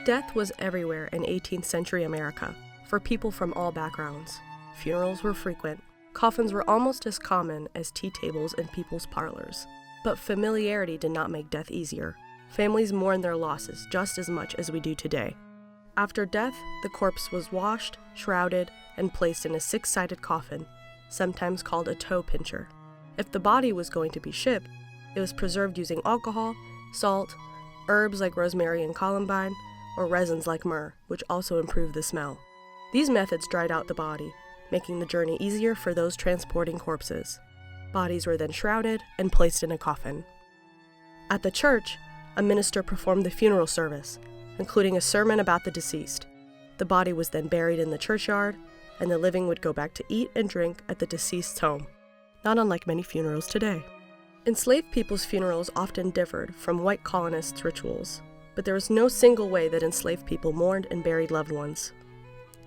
Death was everywhere in 18th century America, for people from all backgrounds. Funerals were frequent. Coffins were almost as common as tea tables in people's parlors. But familiarity did not make death easier. Families mourned their losses just as much as we do today. After death, the corpse was washed, shrouded, and placed in a six-sided coffin, sometimes called a toe pincher. If the body was going to be shipped, it was preserved using alcohol, salt, herbs like rosemary and columbine, or resins like myrrh, which also improved the smell. These methods dried out the body, making the journey easier for those transporting corpses. Bodies were then shrouded and placed in a coffin. At the church, a minister performed the funeral service, including a sermon about the deceased. The body was then buried in the churchyard, and the living would go back to eat and drink at the deceased's home, not unlike many funerals today. Enslaved people's funerals often differed from white colonists' rituals, but there was no single way that enslaved people mourned and buried loved ones.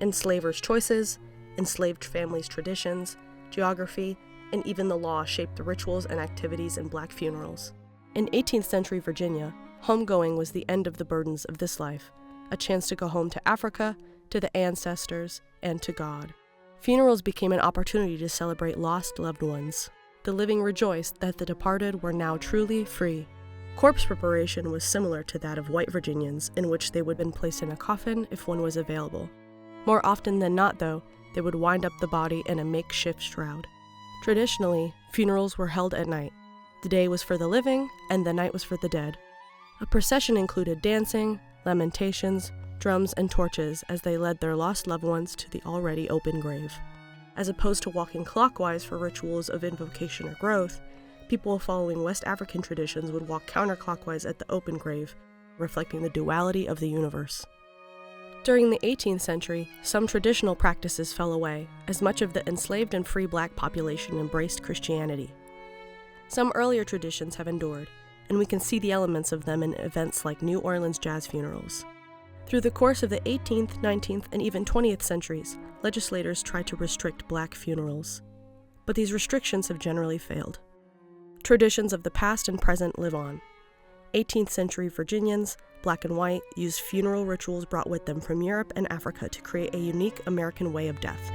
Enslavers' choices, enslaved families' traditions, geography, and even the law shaped the rituals and activities in Black funerals. In 18th century Virginia, homegoing was the end of the burdens of this life, a chance to go home to Africa, to the ancestors, and to God. Funerals became an opportunity to celebrate lost loved ones. The living rejoiced that the departed were now truly free. Corpse preparation was similar to that of white Virginians, in which they would have been placed in a coffin if one was available. More often than not, though, they would wind up the body in a makeshift shroud. Traditionally, funerals were held at night. The day was for the living, and the night was for the dead. A procession included dancing, lamentations, drums, and torches as they led their lost loved ones to the already open grave. As opposed to walking clockwise for rituals of invocation or growth, people following West African traditions would walk counterclockwise at the open grave, reflecting the duality of the universe. During the 18th century, some traditional practices fell away, as much of the enslaved and free Black population embraced Christianity. Some earlier traditions have endured, and we can see the elements of them in events like New Orleans jazz funerals. Through the course of the 18th, 19th, and even 20th centuries, legislators tried to restrict Black funerals. But these restrictions have generally failed. Traditions of the past and present live on. 18th century Virginians, Black and white, used funeral rituals brought with them from Europe and Africa to create a unique American way of death.